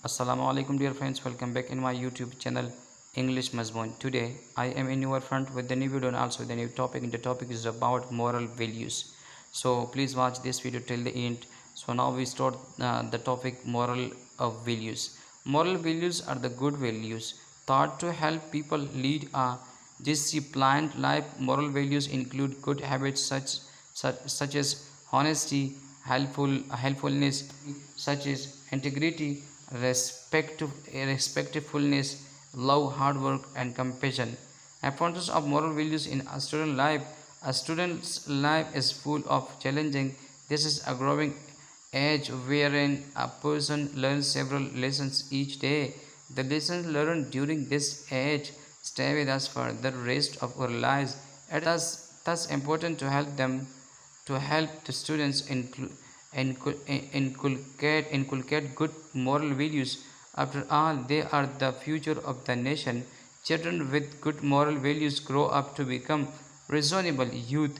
Assalamu alaikum dear friends, welcome back in my YouTube channel English Mazmoon. Today I am in your front with the new video and also the new topic, and the topic is about moral values. So please watch this video till the end. So now we start the topic moral of values. Moral values are the good values thought to help people lead a disciplined life. Moral values include good habits such as honesty, helpfulness, such as integrity, respectfulness, love, hard work, and compassion. Importance of moral values in a student life. A student's life is full of challenging. This is a growing age wherein a person learns several lessons each day. The lessons learned during this age stay with us for the rest of our lives. It is thus important to help the students inculcate good moral values. After all, they are the future of the nation. Children with good moral values grow up to become reasonable youth.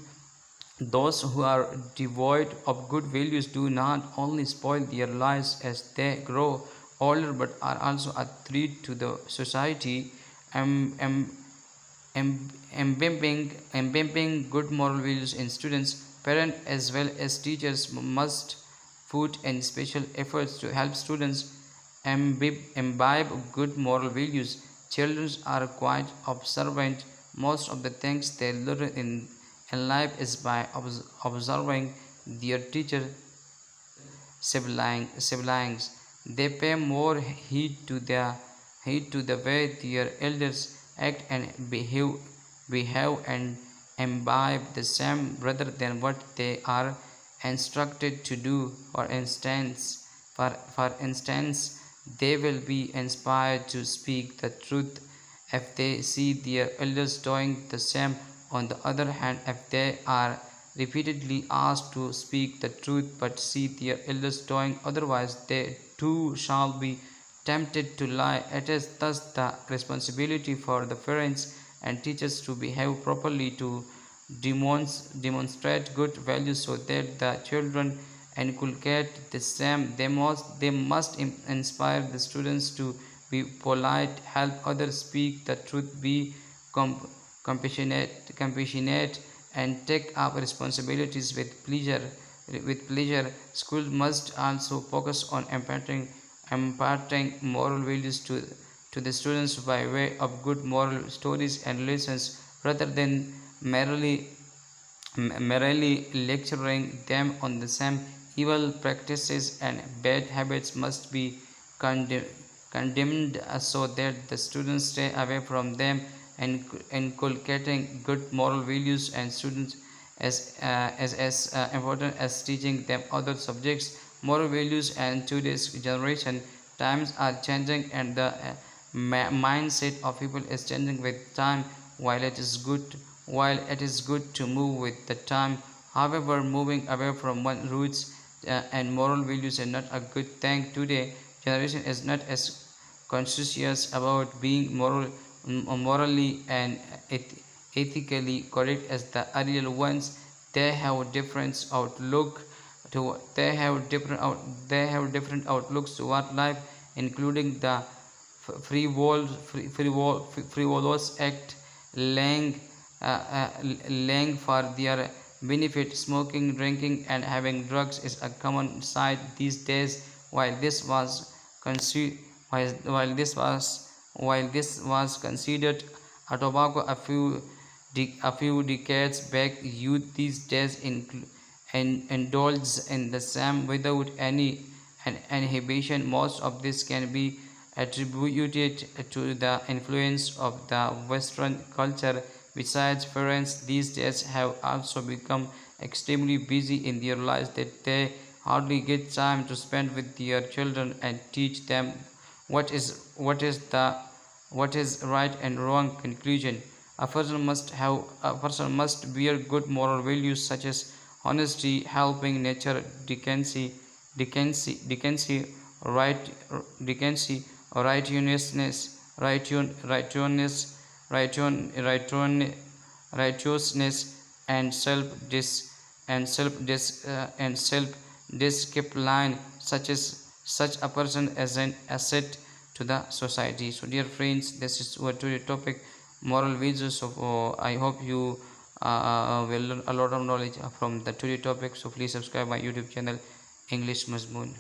Those who are devoid of good values do not only spoil their lives as they grow older but are also a threat to the society. Um, um, Embedding good moral values in students, parents as well as teachers must put in special efforts to help students imbibe good moral values. Children are quite observant. Most of the things they learn in life is by observing their teacher siblings. They pay more heed to the way their elders act and behave and imbibe the same rather than what they are instructed to do. For instance, they will be inspired to speak the truth if they see their elders doing the same. On the other hand, if they are repeatedly asked to speak the truth but see their elders doing otherwise, they too shall be tempted to lie. It is thus the responsibility for the parents and teachers to behave properly, to demonstrate good values so that the children inculcate the same. They must inspire the students to be polite, help others speak the truth, be compassionate, and take up responsibilities with pleasure. Schools must also focus on imparting moral values to the students by way of good moral stories and lessons rather than merely lecturing them on the same. Evil practices and bad habits must be condemned so that the students stay away from them, and inculcating good moral values and students as important as teaching them other subjects. Moral values and today's generation times are changing, and the mindset of people is changing with time. While it is good to move with the time, however, moving away from one roots and moral values is not a good thing. Today generation is not as conscious about being morally and ethically correct as the earlier ones. They have different outlook to they have different outlooks toward life, including the frivolous act, laying laying for their benefit. Smoking, drinking, and having drugs is a common sight these days. While this was considered while this was considered a tobacco a few decades back, youth these days indulge in the same without any inhibition. Most of this can be attributed to the influence of the Western culture. Besides, parents these days have also become extremely busy in their lives that they hardly get time to spend with their children and teach them what is right and wrong. Conclusion: a person must bear good moral values such as honesty, helping nature, decency, right, decency, righteousness, righteousness, and self discipline, such as such a person as an asset to the society. So dear friends, this is our today topic, moral values. So I hope you will learn a lot of knowledge from the today topic. So please subscribe my YouTube channel, English Mazmoon.